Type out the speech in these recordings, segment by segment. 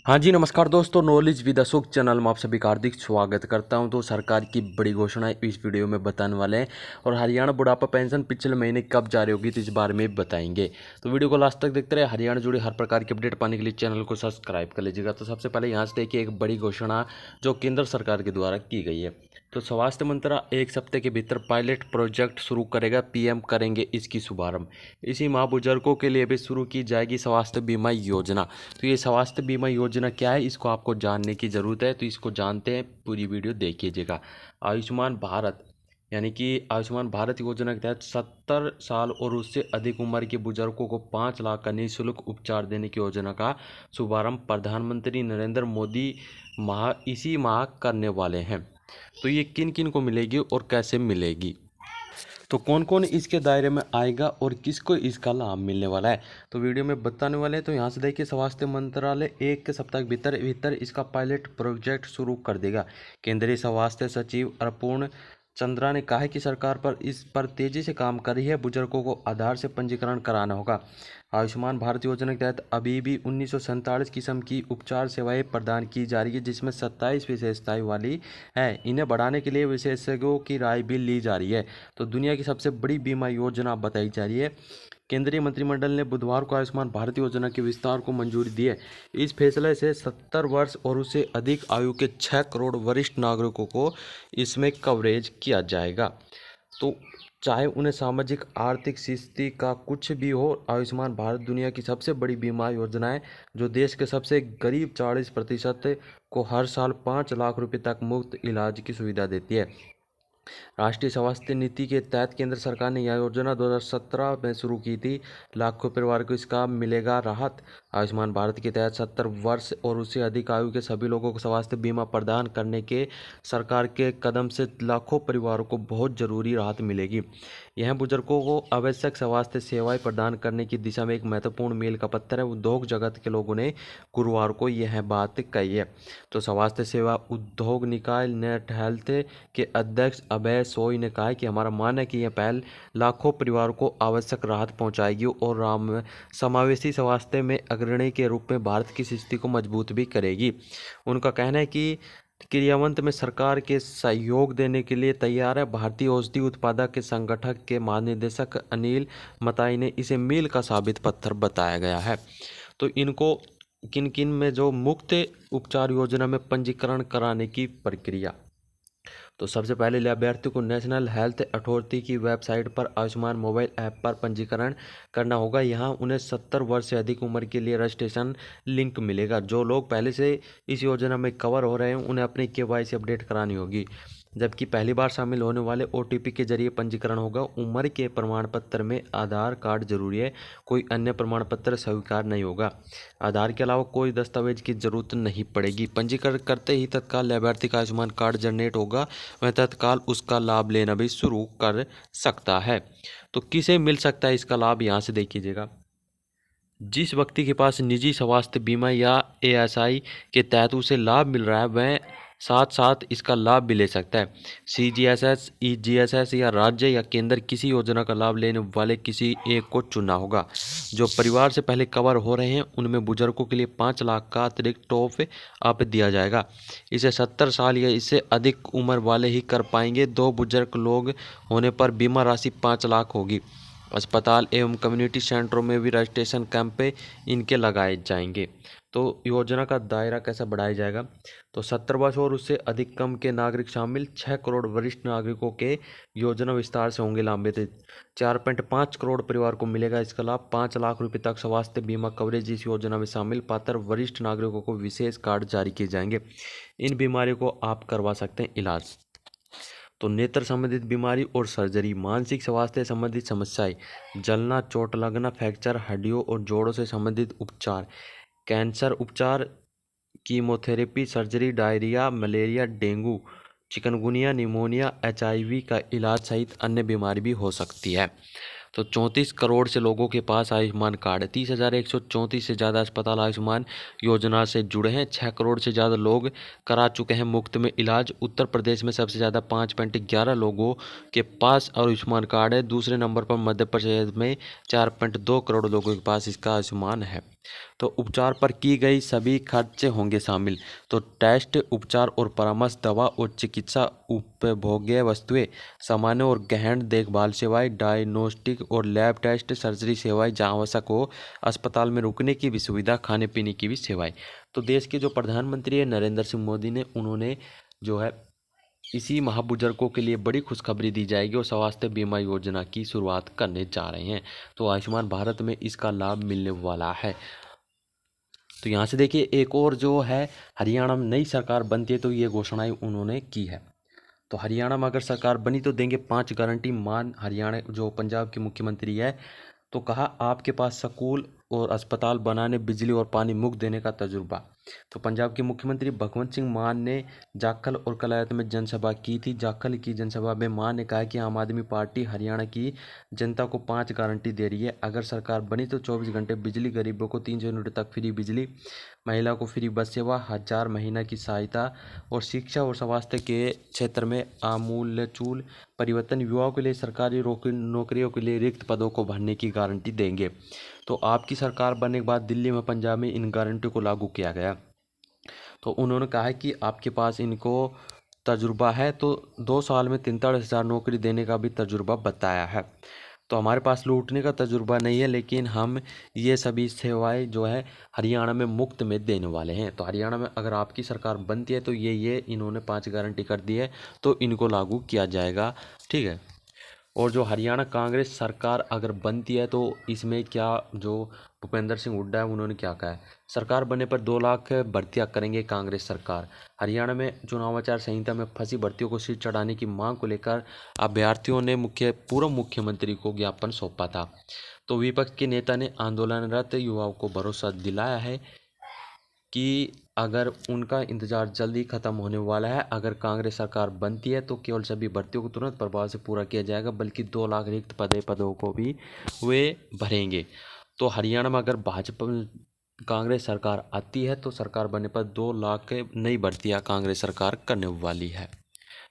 हाँ जी, नमस्कार दोस्तों। नॉलेज विद अशोक चैनल में आप सभी का हार्दिक स्वागत करता हूं। तो सरकार की बड़ी घोषणा इस वीडियो में बताने वाले हैं और हरियाणा बुढ़ापा पेंशन पिछले महीने कब जारी होगी तो इस बारे में बताएंगे। तो वीडियो को लास्ट तक देखते रहे। हरियाणा जुड़ी हर प्रकार की अपडेट पाने के लिए चैनल को सब्सक्राइब कर लीजिएगा। तो सबसे पहले यहाँ से देखिए एक बड़ी घोषणा जो केंद्र सरकार के द्वारा की गई है। तो स्वास्थ्य मंत्रालय एक सप्ताह के भीतर पायलट प्रोजेक्ट शुरू करेगा। पीएम करेंगे इसकी शुभारंभ। इसी माह बुजुर्गों के लिए भी शुरू की जाएगी स्वास्थ्य बीमा योजना। तो ये स्वास्थ्य बीमा योजना क्या है, इसको आपको जानने की ज़रूरत है। तो इसको जानते हैं, पूरी वीडियो देखिएगा। आयुष्मान भारत यानी कि आयुष्मान भारत योजना के तहत 70 साल और उससे अधिक उम्र के बुजुर्गों को 5 लाख का निःशुल्क उपचार देने की योजना का शुभारंभ प्रधानमंत्री नरेंद्र मोदी इसी माह करने वाले हैं। तो ये किन किन को मिलेगी और कैसे मिलेगी, तो कौन कौन इसके दायरे में आएगा और किसको इसका लाभ मिलने वाला है, तो वीडियो में बताने वाले हैं। तो यहाँ से देखिए, स्वास्थ्य मंत्रालय एक सप्ताह के भीतर इसका पायलट प्रोजेक्ट शुरू कर देगा। केंद्रीय स्वास्थ्य सचिव अपूर्ण चंद्रा ने कहा है कि सरकार पर इस पर तेजी से काम कर रही है। बुजुर्गों को आधार से पंजीकरण कराना होगा। आयुष्मान भारत योजना के तहत अभी भी 1947 किस्म की उपचार सेवाएं प्रदान की जा रही है, जिसमें 27 विशेषताएं वाली है। इन्हें बढ़ाने के लिए विशेषज्ञों की राय भी ली जा रही है। तो दुनिया की सबसे बड़ी बीमा योजना बताई जा रही है। केंद्रीय मंत्रिमंडल ने बुधवार को आयुष्मान भारत योजना के विस्तार को मंजूरी दी है। इस फैसले से 70 वर्ष और उससे अधिक आयु के 6 करोड़ वरिष्ठ नागरिकों को इसमें कवरेज किया जाएगा। तो चाहे उन्हें सामाजिक आर्थिक स्थिति का कुछ भी हो, आयुष्मान भारत दुनिया की सबसे बड़ी बीमा योजना है जो देश के सबसे गरीब 40% को हर साल 5 लाख रुपए तक मुफ्त इलाज की सुविधा देती है। राष्ट्रीय स्वास्थ्य नीति के तहत केंद्र सरकार ने यह योजना 2017 में शुरू की थी। लाखों परिवार को इसका मिलेगा राहत। आयुष्मान भारत के तहत 70 वर्ष और उससे अधिक आयु के सभी लोगों को स्वास्थ्य बीमा प्रदान करने के सरकार के कदम से लाखों परिवारों को बहुत जरूरी राहत मिलेगी। यह बुजुर्गों को आवश्यक स्वास्थ्य सेवाएं प्रदान करने की दिशा में एक महत्वपूर्ण मील का पत्थर है। उद्योग जगत के लोगों ने गुरुवार को यह बात कही है। तो स्वास्थ्य सेवा उद्योग निकाय नेट हेल्थ के अध्यक्ष अभय सोई ने कहा है कि हमारा मानना है कि यह पहल लाखों परिवारों को आवश्यक राहत पहुंचाएगी और समावेशी स्वास्थ्य में अग्रणी के रूप में भारत की स्थिति को मजबूत भी करेगी। उनका कहना है कि क्रियान्वयन में सरकार के सहयोग देने के लिए तैयार है। भारतीय औषधि उत्पादक के संगठन के महानिदेशक अनिल मताई ने इसे मील का साबित पत्थर बताया गया है। तो इनको किन किन में जो मुफ्त उपचार योजना में पंजीकरण कराने की प्रक्रिया, तो सबसे पहले लाभार्थी को नेशनल हेल्थ अथॉरिटी की वेबसाइट पर आयुष्मान मोबाइल ऐप पर पंजीकरण करना होगा। यहाँ उन्हें 70 वर्ष से अधिक उम्र के लिए रजिस्ट्रेशन लिंक मिलेगा। जो लोग पहले से इस योजना में कवर हो रहे हैं उन्हें अपनी केवाईसी अपडेट करानी होगी, जबकि पहली बार शामिल होने वाले ओटीपी के जरिए पंजीकरण होगा। उम्र के प्रमाण पत्र में आधार कार्ड जरूरी है, कोई अन्य प्रमाण पत्र स्वीकार नहीं होगा। आधार के अलावा कोई दस्तावेज की जरूरत नहीं पड़ेगी। पंजीकरण करते ही तत्काल लाभार्थी का आयुष्मान कार्ड जनरेट होगा, वह तत्काल उसका लाभ लेना भी शुरू कर सकता है। तो किसे मिल सकता है इसका लाभ, यहाँ से देखिएगा। जिस व्यक्ति के पास निजी स्वास्थ्य बीमा या एएसआई के तहत उसे लाभ मिल रहा है वह साथ साथ इसका लाभ भी ले सकता है। सीजीएसएस, ईजीएसएस या राज्य या केंद्र किसी योजना का लाभ लेने वाले किसी एक को चुनना होगा। जो परिवार से पहले कवर हो रहे हैं उनमें बुजुर्गों के लिए 5 लाख का अतिरिक्त टॉप अप दिया जाएगा। इसे 70 साल या इससे अधिक उम्र वाले ही कर पाएंगे। 2 बुजुर्ग लोग होने पर बीमा राशि 5 लाख होगी। अस्पताल एवं कम्युनिटी सेंटरों में भी रजिस्ट्रेशन कैंप इनके लगाए जाएंगे। तो योजना का दायरा कैसा बढ़ाया जाएगा, तो 70 वर्ष और उससे अधिक कम के नागरिक शामिल 6 करोड़ वरिष्ठ नागरिकों के योजना विस्तार से होंगे लाभान्वित। 4.5 करोड़ परिवार को मिलेगा इसका लाभ। 5 लाख रुपए तक स्वास्थ्य बीमा कवरेज इस योजना में शामिल पात्र वरिष्ठ नागरिकों को विशेष कार्ड जारी किए जाएंगे। इन बीमारियों को आप करवा सकते हैं इलाज। तो नेत्र संबंधित बीमारी और सर्जरी, मानसिक स्वास्थ्य संबंधित समस्याएं, जलना, चोट लगना, फ्रैक्चर, हड्डियों और जोड़ों से संबंधित उपचार, कैंसर उपचार, chemotherapy, surgery, diarrhoea, malaria, dengue, chikungunya, pneumonia, HIV का इलाज सहित अन्य बीमारी भी हो सकती है। तो 34 करोड़ से लोगों के पास आयुष्मान कार्ड है। 30,134 से ज़्यादा अस्पताल आयुष्मान योजना से जुड़े हैं। 6 करोड़ से ज़्यादा लोग करा चुके हैं मुफ्त में इलाज। उत्तर प्रदेश में सबसे ज़्यादा 5.11 लोगों के पास आयुष्मान कार्ड है। दूसरे नंबर पर मध्य प्रदेश में 4.2 करोड़ लोगों के पास इसका आयुष्मान है। तो उपचार पर की गई सभी खर्च होंगे शामिल। तो टेस्ट, उपचार और परामर्श, दवा और चिकित्सा उपभोग्य वस्तुएं, सामान्य और गहन देखभाल सेवाएं, डायग्नोस्टिक और लैब टेस्ट, सर्जरी सेवाएं जहां आवश्यक हो, अस्पताल में रुकने की भी सुविधा, खाने पीने की भी सेवाएं। तो देश के जो प्रधानमंत्री है नरेंद्र सिंह मोदी ने, उन्होंने जो है इसी महाबुजुर्गों के लिए बड़ी खुशखबरी दी जाएगी और स्वास्थ्य बीमा योजना की शुरुआत करने जा रहे हैं। तो आयुष्मान भारत में इसका लाभ मिलने वाला है। तो यहाँ से देखिए एक और जो है, हरियाणा में नई सरकार बनती है तो ये घोषणाएं उन्होंने की है। तो हरियाणा में अगर सरकार बनी तो देंगे 5 गारंटी। मान हरियाणा जो पंजाब के मुख्यमंत्री है, तो कहा आपके पास स्कूल और अस्पताल बनाने, बिजली और पानी मुफ्त देने का तजुर्बा। तो पंजाब के मुख्यमंत्री भगवंत सिंह मान ने जाखल और कलायत में जनसभा की थी। जाखल की जनसभा में मान ने कहा कि आम आदमी पार्टी हरियाणा की जनता को 5 गारंटी दे रही है। अगर सरकार बनी तो 24 घंटे बिजली, गरीबों को 300 यूनिट तक फ्री बिजली, महिला को फ्री बस सेवा, 1000 महीना की सहायता और शिक्षा और स्वास्थ्य के क्षेत्र में आमूलचूल परिवर्तन, युवाओं के लिए सरकारी नौकरियों के लिए रिक्त पदों को भरने की गारंटी देंगे। तो आपकी सरकार बनने के बाद दिल्ली में, पंजाब में इन गारंटी को लागू किया गया। तो उन्होंने कहा है कि आपके पास इनको तजुर्बा है, तो 2 साल में 43,000 नौकरी देने का भी तजुर्बा बताया है। तो हमारे पास लूटने का तजुर्बा नहीं है, लेकिन हम ये सभी सेवाएं जो है हरियाणा में मुफ्त में देने वाले हैं। तो हरियाणा में अगर आपकी सरकार बनती है तो ये इन्होंने 5 गारंटी कर दी है, तो इनको लागू किया जाएगा। ठीक है। और जो हरियाणा कांग्रेस सरकार अगर बनती है तो इसमें क्या, जो भूपेंद्र सिंह हुड्डा है उन्होंने क्या कहा है, सरकार बनने पर 2 लाख भर्तियां करेंगे कांग्रेस सरकार। हरियाणा में चुनाव आचार संहिता में फंसी भर्तियों को सिर चढ़ाने की मांग को लेकर अभ्यर्थियों ने पूर्व मुख्यमंत्री को ज्ञापन सौंपा था। तो विपक्ष के नेता ने आंदोलनरत युवाओं को भरोसा दिलाया है कि अगर उनका इंतजार जल्दी खत्म होने वाला है, अगर कांग्रेस सरकार बनती है तो केवल सभी भर्तियों को तुरंत प्रभाव से पूरा किया जाएगा, बल्कि 2 लाख रिक्त पदों को भी वे भरेंगे। तो हरियाणा में अगर भाजपा कांग्रेस सरकार आती है तो सरकार बनने पर 2 लाख नई भर्तियां कांग्रेस सरकार करने वाली है।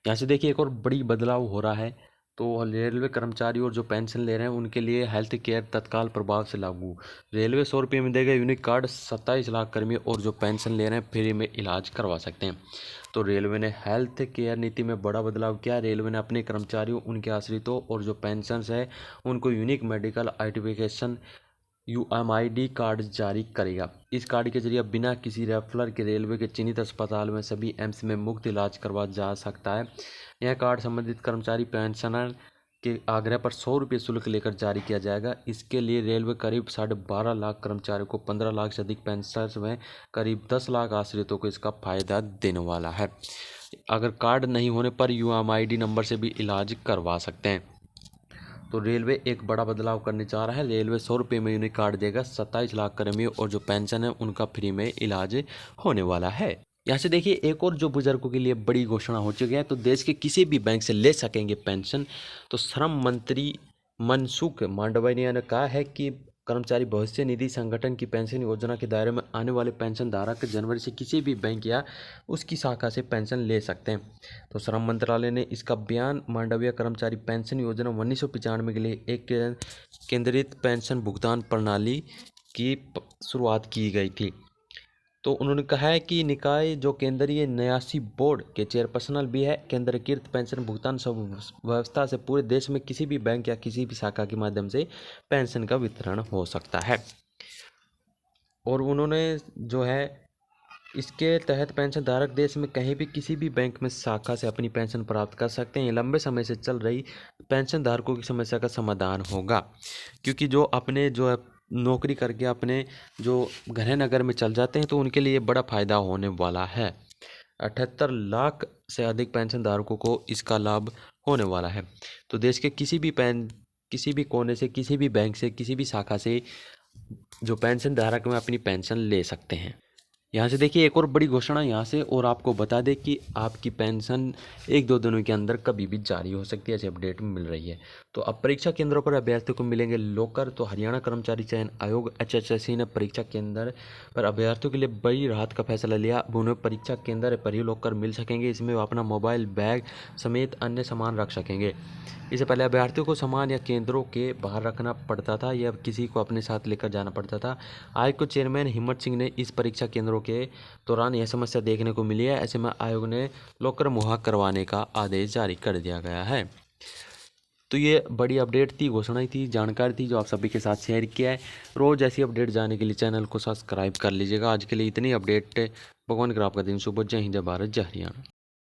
यहाँ से देखिए एक और बड़ी बदलाव हो रहा है। तो रेलवे कर्मचारी और जो पेंशन ले रहे हैं उनके लिए हेल्थ केयर तत्काल प्रभाव से लागू। रेलवे 100 रुपये में देगा यूनिक कार्ड, 27 लाख कर्मी और जो पेंशन ले रहे हैं फ्री में इलाज करवा सकते हैं। तो रेलवे ने हेल्थ केयर नीति में बड़ा बदलाव किया। रेलवे ने अपने कर्मचारियों, उनके आश्रितों और जो पेंशन है उनको unique medical identification UMID card जारी करेगा। इस कार्ड के जरिए बिना किसी रेफरल के रेलवे के चिन्हित अस्पताल में सभी एम्स में मुफ्त इलाज करवा जा सकता है। यह कार्ड संबंधित कर्मचारी पेंशनर के आग्रह पर 100 रुपये शुल्क लेकर जारी किया जाएगा। इसके लिए रेलवे करीब 12.5 लाख कर्मचारियों को, 15 लाख से अधिक पेंशनर्स में करीब 10 लाख आश्रितों को इसका फायदा देने वाला है। अगर कार्ड नहीं होने पर UMID नंबर से भी इलाज करवा सकते हैं। तो रेलवे एक बड़ा बदलाव करने जा रहा है। रेलवे 100 रुपये में यूनिक कार्ड देगा। 27 लाख कर्मियों और जो पेंशन है उनका फ्री में इलाज होने वाला है। यहाँ से देखिए एक और जो बुजुर्गों के लिए बड़ी घोषणा हो चुकी है। तो देश के किसी भी बैंक से ले सकेंगे पेंशन। तो श्रम मंत्री मनसुख मांडविया ने कहा है कि कर्मचारी भविष्य निधि संगठन की पेंशन योजना के दायरे में आने वाले पेंशन धारक जनवरी से किसी भी बैंक या उसकी शाखा से पेंशन ले सकते हैं। तो श्रम मंत्रालय ने इसका बयान मांडविया कर्मचारी पेंशन योजना 1995 के लिए एक केंद्रित पेंशन भुगतान प्रणाली की शुरुआत की गई थी। तो उन्होंने कहा है कि निकाय जो केंद्रीय न्यासी बोर्ड के चेयरपर्सन भी है। केंद्रीकृत पेंशन भुगतान व्यवस्था से पूरे देश में किसी भी बैंक या किसी भी शाखा के माध्यम से पेंशन का वितरण हो सकता है। और उन्होंने जो है इसके तहत पेंशन धारक देश में कहीं भी किसी भी बैंक में शाखा से अपनी पेंशन प्राप्त कर सकते हैं। लंबे समय से चल रही पेंशन धारकों की समस्या का समाधान होगा, क्योंकि जो अपने जो है नौकरी करके अपने जो गृह नगर में चल जाते हैं तो उनके लिए बड़ा फायदा होने वाला है। 78 लाख से अधिक पेंशन धारकों को इसका लाभ होने वाला है। तो देश के किसी भी कोने से, किसी भी बैंक से, किसी भी शाखा से जो पेंशन धारक में अपनी पेंशन ले सकते हैं। यहाँ से देखिए एक और बड़ी घोषणा यहाँ से, और आपको बता दें कि आपकी पेंशन 1-2 दिनों के अंदर कभी भी जारी हो सकती है, ऐसी अपडेट मिल रही है। तो अब परीक्षा केंद्रों पर अभ्यर्थियों को मिलेंगे लॉकर। तो हरियाणा कर्मचारी चयन आयोग HSSC ने परीक्षा केंद्र पर अभ्यर्थियों के लिए बड़ी राहत का फैसला लिया। अब उन्हें परीक्षा केंद्र पर ही लॉकर मिल सकेंगे। इसमें वो अपना मोबाइल, बैग समेत अन्य सामान रख सकेंगे। इससे पहले अभ्यर्थियों को सामान या केंद्रों के बाहर रखना पड़ता था या किसी को अपने साथ लेकर जाना पड़ता था। आयोग के चेयरमैन हिम्मत सिंह ने इस परीक्षा केंद्रों के दौरान यह समस्या देखने को मिली है। ऐसे में आयोग ने लॉकर मुहैया करवाने का आदेश जारी कर दिया गया है। तो ये बड़ी अपडेट थी, घोषणा थी, जानकारी थी जो आप सभी के साथ शेयर किया है। रोज़ ऐसी अपडेट जाने के लिए चैनल को सब्सक्राइब कर लीजिएगा। आज के लिए इतनी अपडेट। भगवान कर आपका दिन शुभ हो। जय हिंद, जय भारत, जय हरियाणा।